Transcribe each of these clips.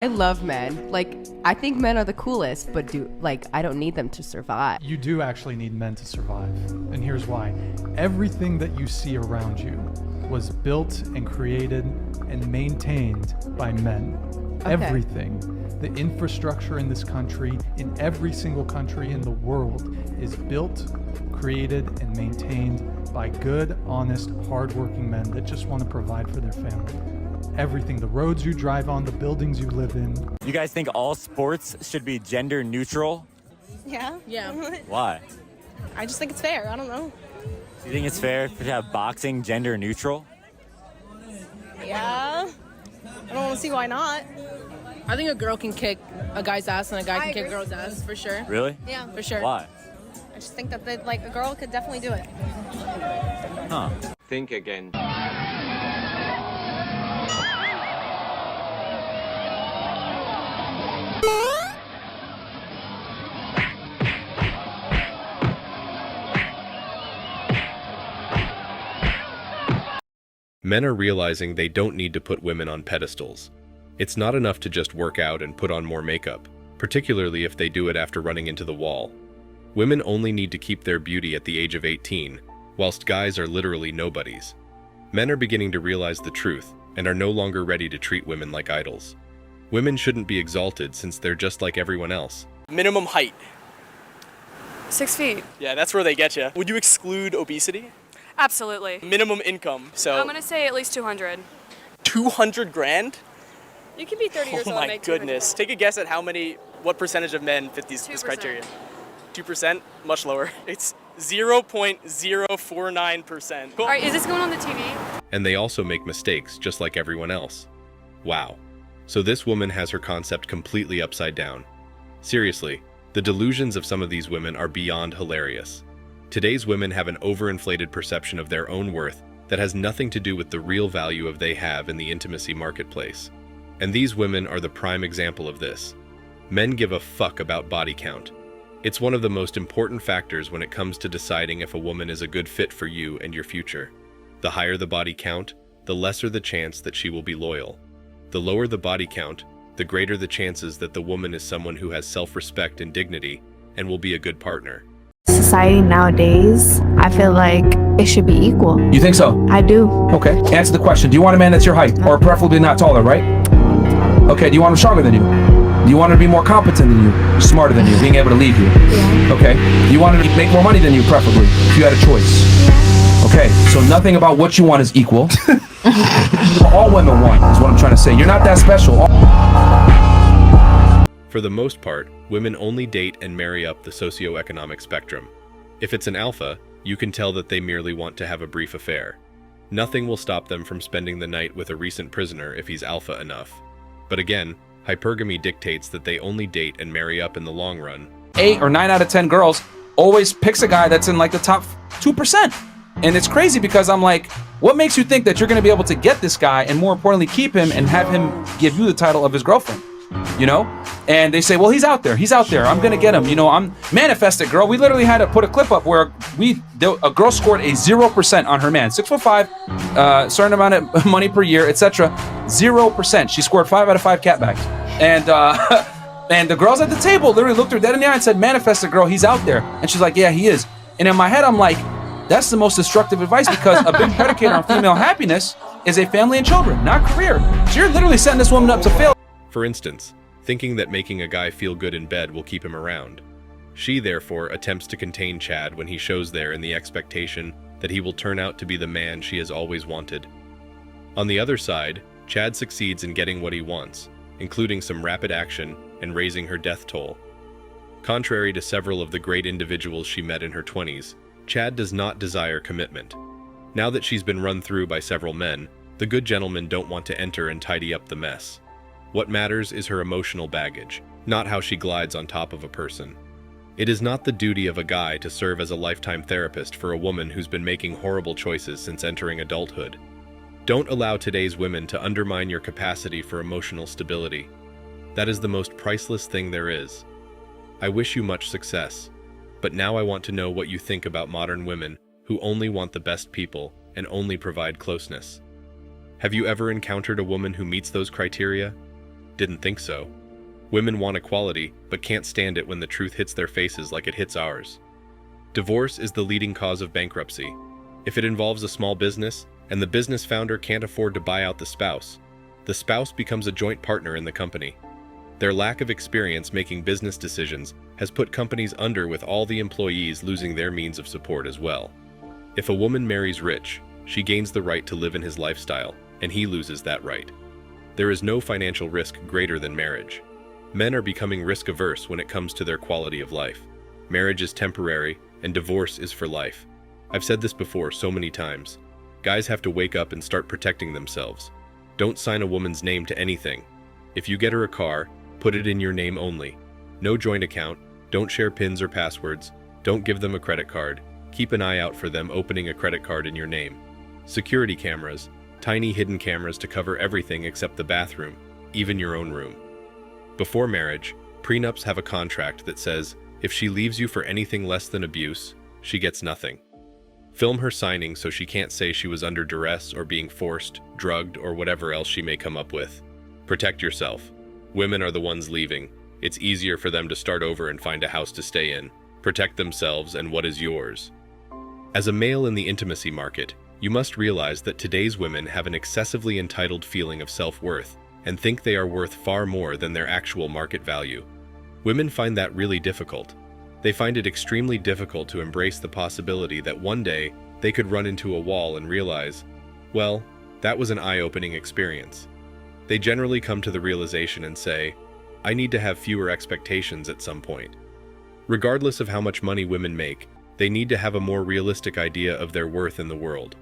I love men. I think men are the coolest, but I don't need them to survive. You do actually need men to survive, and here's why. Everything that you see around you was built and created and maintained by men. Okay. Everything. The infrastructure in this country, in every single country in the world, is built, created, and maintained by good, honest, hardworking men that just want to provide for their family. Everything, the roads you drive on, the buildings you live in. You guys think all sports should be gender neutral? Yeah. Yeah. Why? I just think it's fair. I don't know. Do you think it's fair to have boxing gender neutral? Yeah. I don't want to see why not. I think a girl can kick a guy's ass and a guy can kick a girl's ass, for sure. Really? Yeah. For sure. Why? I just think that a girl could definitely do it. Huh. Think again. Men are realizing they don't need to put women on pedestals. It's not enough to just work out and put on more makeup, particularly if they do it after running into the wall. Women only need to keep their beauty at the age of 18, whilst guys are literally nobodies. Men are beginning to realize the truth and are no longer ready to treat women like idols. Women shouldn't be exalted since they're just like everyone else. Minimum height. 6 feet. Yeah, that's where they get you. Would you exclude obesity? Absolutely. Minimum income. So I'm gonna say at least 200. 200 grand? You can be 30 years Oh old and my make 200 goodness. grand. Take a guess at what percentage of men fit this 2%. criteria. 2%? Much lower. It's 0.049%. All right, is this going on the TV? And they also make mistakes just like everyone else. Wow. So this woman has her concept completely upside down. Seriously, the delusions of some of these women are beyond hilarious. Today's women have an overinflated perception of their own worth that has nothing to do with the real value of they have in the intimacy marketplace. And these women are the prime example of this. Men give a fuck about body count. It's one of the most important factors when it comes to deciding if a woman is a good fit for you and your future. The higher the body count, the lesser the chance that she will be loyal. The lower the body count, the greater the chances that the woman is someone who has self-respect and dignity and will be a good partner. Society nowadays, I feel like it should be equal. You think so? I do. Okay. Answer the question. Do you want a man that's your height? Or preferably not taller, right? Okay. Do you want him stronger than you? Do you want him to be more competent than you? Smarter than you? Being able to lead you? Yeah. Okay. Do you want him to make more money than you, preferably? If you had a choice? Yeah. Okay. So nothing about what you want is equal. All women want is what I'm trying to say. You're not that special. For the most part, women only date and marry up the socioeconomic spectrum. If it's an alpha, you can tell that they merely want to have a brief affair. Nothing will stop them from spending the night with a recent prisoner if he's alpha enough. But again, hypergamy dictates that they only date and marry up in the long run. 8 or 9 out of 10 girls always picks a guy that's in like the top 2%. And it's crazy because I'm like, what makes you think that you're going to be able to get this guy and more importantly keep him and have him give you the title of his girlfriend? You know? And they say, well, he's out there. I'm going to get him. You know, I'm manifested, girl. We literally had to put a clip up where a girl scored a 0% on her man. 6'5", certain amount of money per year, etc. 0%. She scored 5 out of 5 catbacks. And and the girls at the table literally looked her dead in the eye and said, manifested, girl, he's out there. And she's like, yeah, he is. And in my head, I'm like, that's the most destructive advice because a big predicator on female happiness is a family and children, not career. So you're literally setting this woman up to fail. For instance, thinking that making a guy feel good in bed will keep him around. She, therefore, attempts to contain Chad when he shows there in the expectation that he will turn out to be the man she has always wanted. On the other side, Chad succeeds in getting what he wants, including some rapid action and raising her death toll. Contrary to several of the great individuals she met in her 20s, Chad does not desire commitment. Now that she's been run through by several men, the good gentlemen don't want to enter and tidy up the mess. What matters is her emotional baggage, not how she glides on top of a person. It is not the duty of a guy to serve as a lifetime therapist for a woman who's been making horrible choices since entering adulthood. Don't allow today's women to undermine your capacity for emotional stability. That is the most priceless thing there is. I wish you much success, but now I want to know what you think about modern women who only want the best people and only provide closeness. Have you ever encountered a woman who meets those criteria? Didn't think so. Women want equality, but can't stand it when the truth hits their faces like it hits ours. Divorce is the leading cause of bankruptcy. If it involves a small business, and the business founder can't afford to buy out the spouse becomes a joint partner in the company. Their lack of experience making business decisions has put companies under, with all the employees losing their means of support as well. If a woman marries rich, she gains the right to live in his lifestyle, and he loses that right. There is no financial risk greater than marriage. Men are becoming risk-averse when it comes to their quality of life. Marriage is temporary, and divorce is for life. I've said this before so many times. Guys have to wake up and start protecting themselves. Don't sign a woman's name to anything. If you get her a car, put it in your name only. No joint account, don't share PINs or passwords, don't give them a credit card. Keep an eye out for them opening a credit card in your name. Security cameras, tiny hidden cameras to cover everything except the bathroom, even your own room. Before marriage, prenups have a contract that says if she leaves you for anything less than abuse, she gets nothing. Film her signing so she can't say she was under duress or being forced, drugged, or whatever else she may come up with. Protect yourself. Women are the ones leaving. It's easier for them to start over and find a house to stay in. Protect themselves and what is yours. As a male in the intimacy market, you must realize that today's women have an excessively entitled feeling of self-worth and think they are worth far more than their actual market value. Women find that really difficult. They find it extremely difficult to embrace the possibility that one day they could run into a wall and realize, well, that was an eye-opening experience. They generally come to the realization and say, I need to have fewer expectations at some point. Regardless of how much money women make, they need to have a more realistic idea of their worth in the world.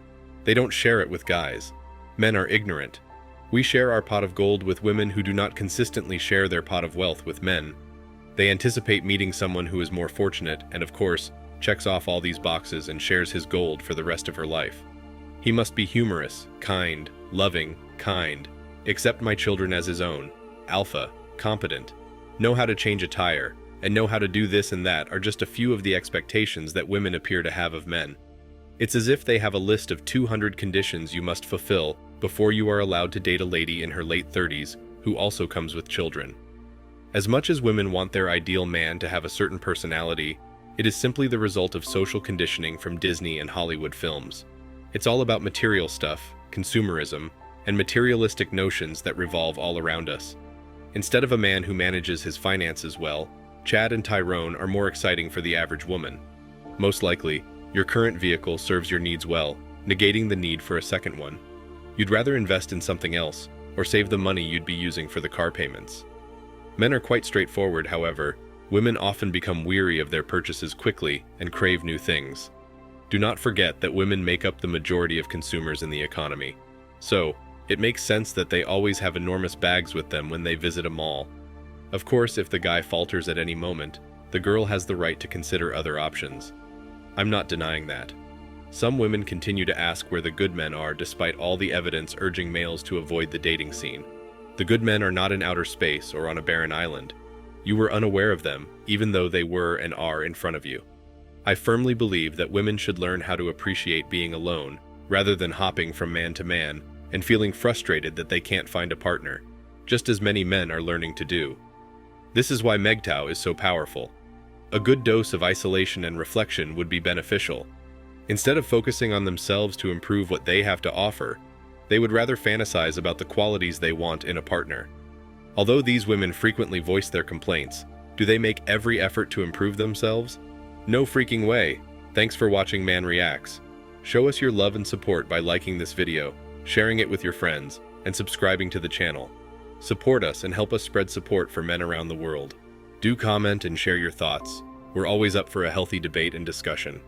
They don't share it with guys. Men are ignorant. We share our pot of gold with women who do not consistently share their pot of wealth with men. They anticipate meeting someone who is more fortunate and, of course, checks off all these boxes and shares his gold for the rest of her life. He must be humorous, kind, loving, kind, accept my children as his own, alpha, competent, know how to change a tire, and know how to do this and that are just a few of the expectations that women appear to have of men. It's as if they have a list of 200 conditions you must fulfill before you are allowed to date a lady in her late 30s who also comes with children. As much as women want their ideal man to have a certain personality, it is simply the result of social conditioning from Disney and Hollywood films. It's all about material stuff, consumerism, and materialistic notions that revolve all around us. Instead of a man who manages his finances well, Chad and Tyrone are more exciting for the average woman. Most likely, your current vehicle serves your needs well, negating the need for a second one. You'd rather invest in something else, or save the money you'd be using for the car payments. Men are quite straightforward, however. Women often become weary of their purchases quickly and crave new things. Do not forget that women make up the majority of consumers in the economy. So, it makes sense that they always have enormous bags with them when they visit a mall. Of course, if the guy falters at any moment, the girl has the right to consider other options. I'm not denying that. Some women continue to ask where the good men are despite all the evidence urging males to avoid the dating scene. The good men are not in outer space or on a barren island. You were unaware of them, even though they were and are in front of you. I firmly believe that women should learn how to appreciate being alone, rather than hopping from man to man and feeling frustrated that they can't find a partner, just as many men are learning to do. This is why MGTOW is so powerful. A good dose of isolation and reflection would be beneficial. Instead of focusing on themselves to improve what they have to offer, they would rather fantasize about the qualities they want in a partner. Although these women frequently voice their complaints, do they make every effort to improve themselves? No freaking way. Thanks for watching Man Reacts. Show us your love and support by liking this video, sharing it with your friends, and subscribing to the channel. Support us and help us spread support for men around the world. Do comment and share your thoughts. We're always up for a healthy debate and discussion.